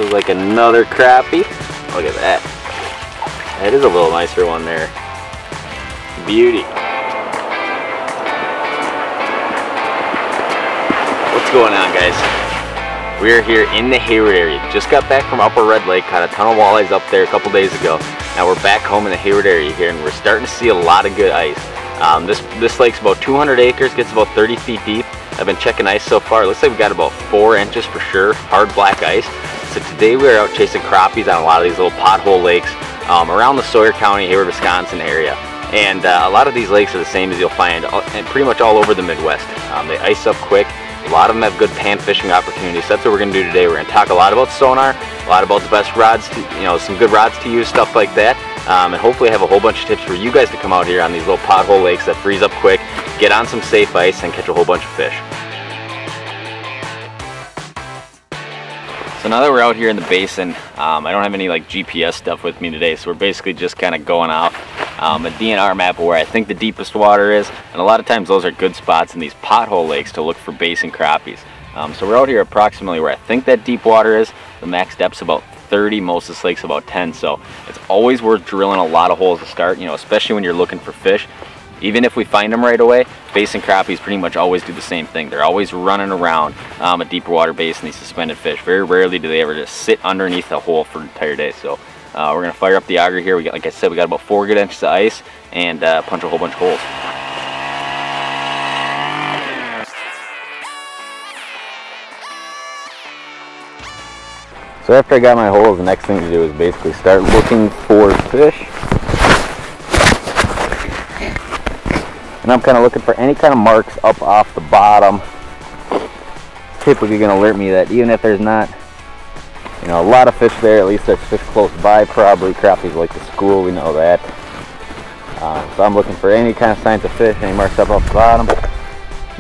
Feels like another crappie. Look at that. That is a little nicer one there. Beauty. What's going on, guys? We're here in the Hayward area. Just got back from Upper Red Lake, caught a ton of walleyes up there a couple days ago. Now we're back home in the Hayward area here, and we're starting to see a lot of good ice. This lake's about 200 acres, gets about 30 feet deep. I've been checking ice so far. It looks like we got about 4 inches for sure, hard black ice. So today we are out chasing crappies on a lot of these little pothole lakes around the Sawyer County, Hayward, Wisconsin area. And a lot of these lakes are the same as you'll find pretty much all over the Midwest. They ice up quick. A lot of them have good pan fishing opportunities. So that's what we're going to do today. We're going to talk a lot about sonar, a lot about the best rods, some good rods to use, stuff like that. And hopefully have a whole bunch of tips for you guys to come out here on these little pothole lakes that freeze up quick, get on some safe ice, and catch a whole bunch of fish. So now that we're out here in the basin, I don't have any like GPS stuff with me today, so we're basically just kind of going off a DNR map of where I think the deepest water is, and a lot of times those are good spots in these pothole lakes to look for basin crappies. So we're out here approximately where I think that deep water is. The max depth's about 30, most of this lake's about 10, so it's always worth drilling a lot of holes to start, especially when you're looking for fish. Even if we find them right away, basin crappies pretty much always do the same thing. They're always running around a deeper water basin, these suspended fish. Very rarely do they ever just sit underneath a hole for the entire day. So we're gonna fire up the auger here. We got, like I said, we got about 4 good inches of ice and punch a whole bunch of holes. So after I got my holes, the next thing to do is basically start looking for fish. And I'm kind of looking for any kind of marks up off the bottom. Typically going to alert me that even if there's not, a lot of fish there, at least there's fish close by probably. Crappies like to school, we know that. So I'm looking for any kind of signs of fish, any marks up off the bottom.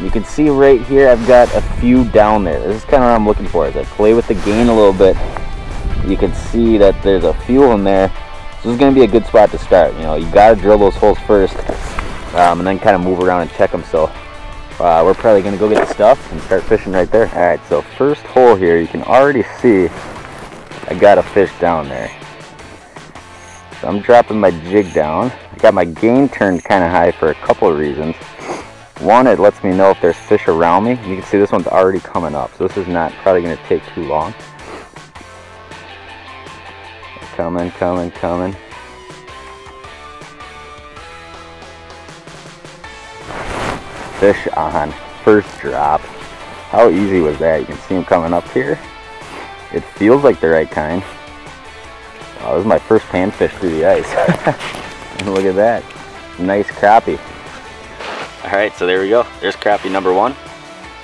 You can see right here I've got a few down there. This is kind of what I'm looking for. As I play with the gain a little bit, you can see that there's a few in there. So this is going to be a good spot to start. You got to drill those holes first. And then kind of move around and check them. So we're probably going to go get the stuff and start fishing right there. Alright, so first hole here, you can already see I got a fish down there. So I'm dropping my jig down. I got my gain turned kind of high for a couple of reasons. One, it lets me know if there's fish around me. You can see this one's already coming up, so this is not probably going to take too long. Coming. Fish on, first drop. How easy was that? You can see them coming up here. It feels like the right kind. Oh, this is my first panfish through the ice. Look at that. Nice crappie. Alright, so there we go. There's crappie number 1.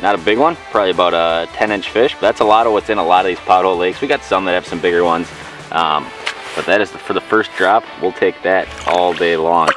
Not a big one, probably about a 10-inch fish, but that's a lot of what's in a lot of these pothole lakes. We got some that have some bigger ones, but that is for the first drop. We'll take that all day long.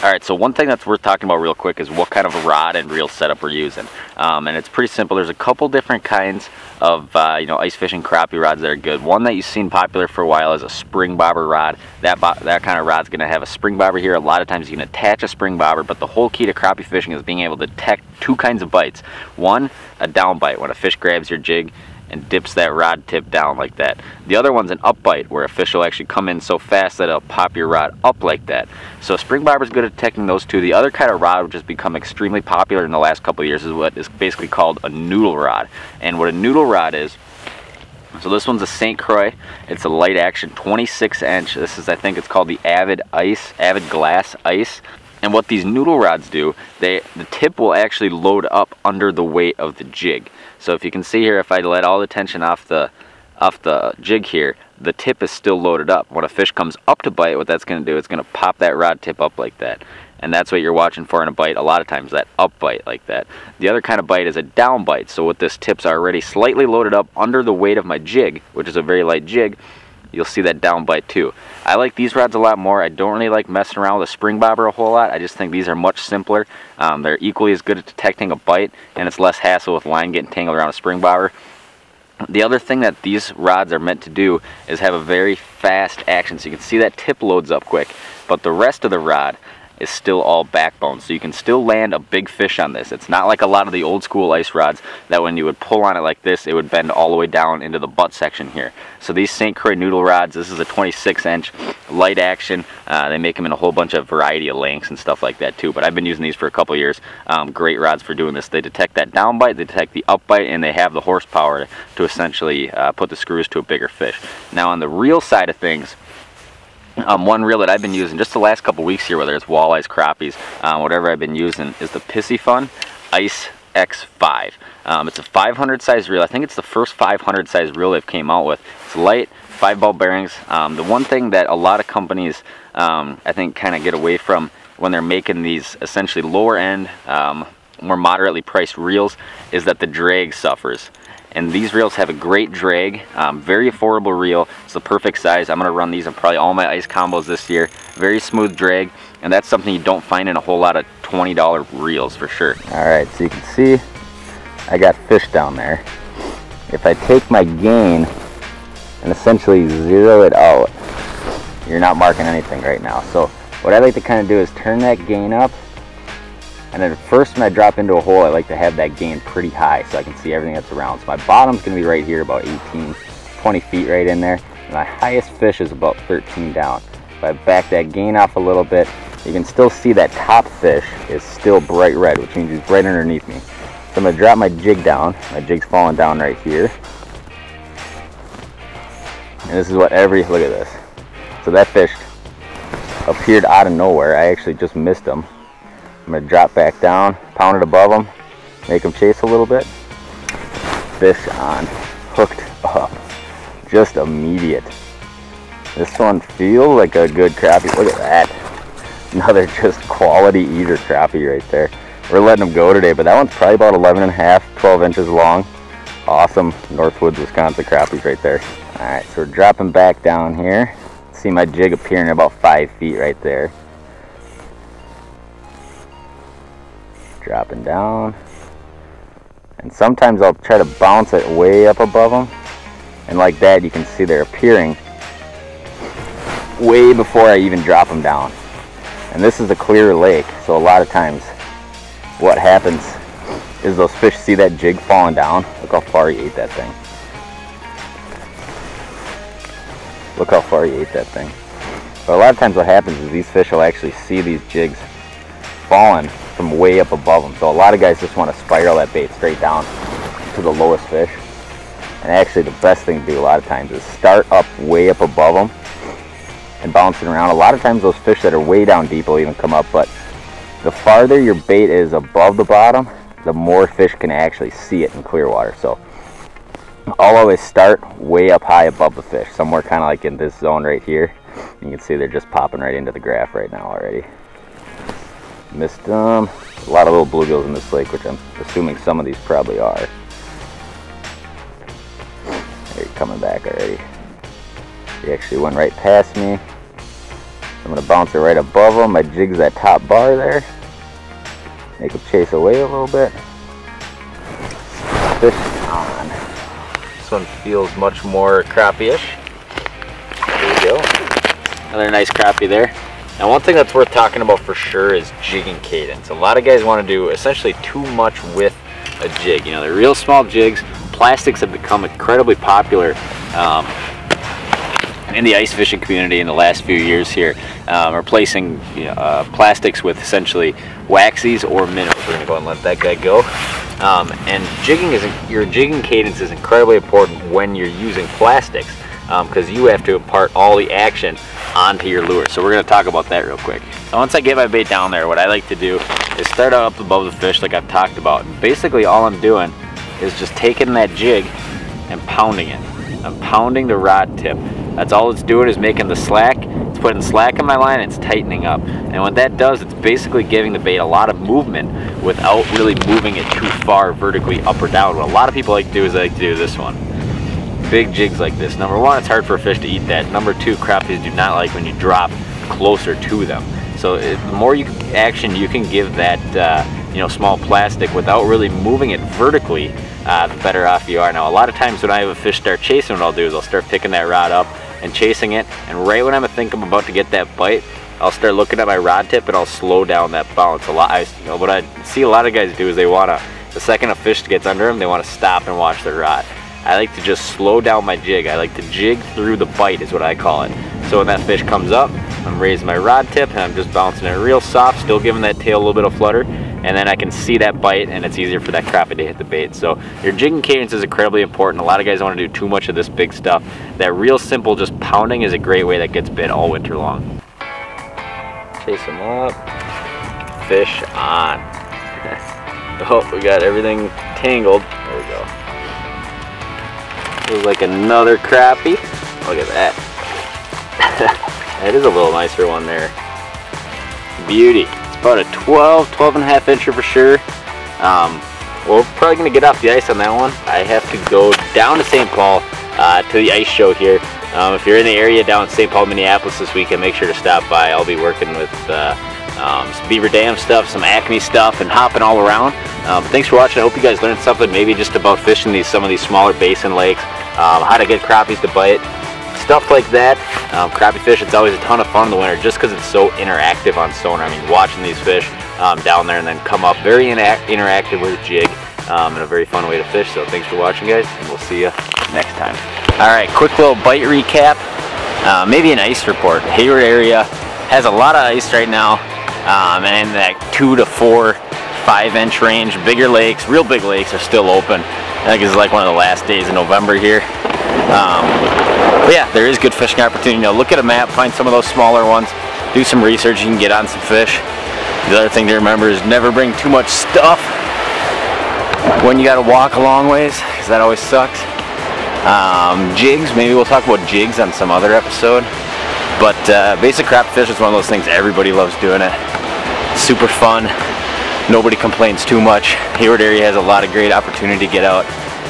Alright, so one thing that's worth talking about real quick is what kind of rod and reel setup we're using. And it's pretty simple. There's a couple different kinds of ice fishing crappie rods that are good. One that you've seen popular for a while is a spring bobber rod. That kind of rod's going to have a spring bobber here. A lot of times you can attach a spring bobber, but the whole key to crappie fishing is being able to detect 2 kinds of bites. One, a down bite, when a fish grabs your jig and dips that rod tip down like that. The other one's an up bite, where a fish will actually come in so fast that it'll pop your rod up like that. So spring bobber is good at detecting those 2. The other kind of rod, which has become extremely popular in the last couple of years, is what is basically called a noodle rod. And what a noodle rod is, so this one's a St. Croix. It's a light action 26-inch. This is, I think it's called the Avid Glass Ice. And what these noodle rods do, the tip will actually load up under the weight of the jig. So if you can see here, if I let all the tension off the jig here, the tip is still loaded up. When a fish comes up to bite, what that's going to do, it's going to pop that rod tip up like that. And that's what you're watching for in a bite a lot of times, that up bite like that. The other kind of bite is a down bite. So with this tip's already slightly loaded up under the weight of my jig, which is a very light jig, you'll see that down bite too. I like these rods a lot more. I don't really like messing around with a spring bobber a whole lot. I just think these are much simpler. They're equally as good at detecting a bite, and it's less hassle with line getting tangled around a spring bobber. The other thing that these rods are meant to do is have a very fast action. So you can see that tip loads up quick, but the rest of the rod, is still all backbone, so you can still land a big fish on this. It's not like a lot of the old school ice rods that when you would pull on it like this, it would bend all the way down into the butt section here. So these St. Croix noodle rods, this is a 26-inch light action. They make them in a whole bunch of variety of lengths and stuff like that too, but I've been using these for a couple years. Great rods for doing this. They detect that down bite, they detect the up bite, and they have the horsepower to essentially put the screws to a bigger fish. Now on the reel side of things, one reel that I've been using just the last couple weeks here, whether it's walleyes, crappies, whatever I've been using, is the Piscifun ICX 5. It's a 500 size reel. I think it's the first 500 size reel they've came out with. It's light, 5-ball bearings. The one thing that a lot of companies I think kind of get away from when they're making these essentially lower end, more moderately priced reels is that the drag suffers. And these reels have a great drag, very affordable reel. It's the perfect size. I'm gonna run these on probably all my ice combos this year. Very smooth drag, and that's something you don't find in a whole lot of $20 reels for sure. All right, so you can see I got fish down there. If I take my gain and essentially zero it out, you're not marking anything right now. So what I like to kind of do is turn that gain up, and then first when I drop into a hole, I like to have that gain pretty high so I can see everything that's around. So my bottom's gonna be right here, about 18, 20 feet right in there. And my highest fish is about 13 down. If I back that gain off a little bit, you can still see that top fish is still bright red, which means he's right underneath me. So I'm gonna drop my jig down. My jig's falling down right here. And this is what look at this. So that fish appeared out of nowhere. I actually just missed him. I'm going to drop back down, pound it above them, make them chase a little bit. Fish on, hooked up, just immediate. This one feels like a good crappie. Look at that. Another just quality eater crappie right there. We're letting them go today, but that one's probably about 11.5, 12 inches long. Awesome Northwoods, Wisconsin crappies right there. All right, so we're dropping back down here. See my jig appearing about 5 feet right there. Dropping down, and sometimes I'll try to bounce it way up above them, and like that you can see they're appearing way before I even drop them down. And this is a clear lake, so a lot of times what happens is those fish see that jig falling down. Look how far he ate that thing. Look how far he ate that thing. But a lot of times what happens is these fish will actually see these jigs falling from way up above them. So a lot of guys just want to spiral that bait straight down to the lowest fish. And actually the best thing to do a lot of times is start up way up above them and bouncing around. A lot of times those fish that are way down deep will even come up, but the farther your bait is above the bottom, the more fish can actually see it in clear water. So I'll always start way up high above the fish, somewhere kind of like in this zone right here. You can see they're just popping right into the graph right now already. Missed them. A lot of little bluegills in this lake, which I'm assuming some of these probably are. They're coming back already. He actually went right past me. I'm going to bounce it right above them. My jig's that top bar there. Make him chase away a little bit. Fish on. This one feels much more crappie-ish. There we go. Another nice crappie there. Now one thing that's worth talking about for sure is jigging cadence. A lot of guys want to do essentially too much with a jig. You know, they're real small jigs. Plastics have become incredibly popular in the ice fishing community in the last few years here, replacing plastics with essentially waxies or minnows. We're going to go and let that guy go. And your jigging cadence is incredibly important when you're using plastics, because you have to impart all the action onto your lure. So we're going to talk about that real quick. So once I get my bait down there, what I like to do is start up above the fish like I've talked about. And basically all I'm doing is just taking that jig and pounding it. I'm pounding the rod tip. That's all it's doing, is making the slack. It's putting slack in my line and it's tightening up. And what that does, it's basically giving the bait a lot of movement without really moving it too far vertically up or down. What a lot of people like to do is they like to do this one. Big jigs like this. Number one, it's hard for a fish to eat that. Number two, crappies do not like when you drop closer to them. So the more action you can give that small plastic without really moving it vertically, the better off you are. Now a lot of times when I have a fish start chasing, what I'll do is I'll start picking that rod up and chasing it, and right when I think I'm about to get that bite, I'll start looking at my rod tip and I'll slow down that bounce a lot. What I see a lot of guys do is they want to, the second a fish gets under them, they want to stop and watch their rod. I like to just slow down my jig. I like to jig through the bite is what I call it. So when that fish comes up, I'm raising my rod tip and I'm just bouncing it real soft, still giving that tail a little bit of flutter, and then I can see that bite and it's easier for that crappie to hit the bait. So your jigging cadence is incredibly important. A lot of guys don't want to do too much of this big stuff. That real simple just pounding is a great way that gets bit all winter long. Chase them up, fish on. Oh, we got everything tangled. There we go. Feels like another crappie. Look at that. That is a little nicer one there. Beauty. It's about a 12 and a half incher for sure. We're probably going to get off the ice on that one. I have to go down to St. Paul to the ice show here. If you're in the area down in St. Paul, Minneapolis this weekend, make sure to stop by. I'll be working with some Beaver Dam stuff, some Acme stuff, and hopping all around. Thanks for watching. I hope you guys learned something, maybe just about fishing some of these smaller basin lakes, how to get crappies to bite, stuff like that. Crappie fish, it's always a ton of fun in the winter just because it's so interactive on sonar. I mean, watching these fish down there and then come up, very interactive with a jig, and a very fun way to fish. So thanks for watching, guys, and we'll see you next time. All right, quick little bite recap, maybe an ice report. Hayward area has a lot of ice right now, and in that 2 to 4, 5-inch range. Bigger lakes, real big lakes, are still open. I think it's like one of the last days of November here. But yeah, there is good fishing opportunity. Now look at a map, find some of those smaller ones, do some research, you can get on some fish. The other thing to remember is never bring too much stuff when you gotta walk a long ways, because that always sucks. Jigs, maybe we'll talk about jigs on some other episode. But basic crappie fish is one of those things everybody loves doing it. Super fun. Nobody complains too much. Hayward area has a lot of great opportunity to get out,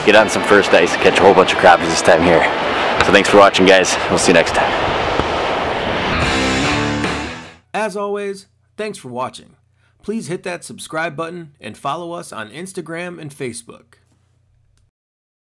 get on some first ice, catch a whole bunch of crappies this time here. So thanks for watching, guys. We'll see you next time. As always, thanks for watching. Please hit that subscribe button and follow us on Instagram and Facebook.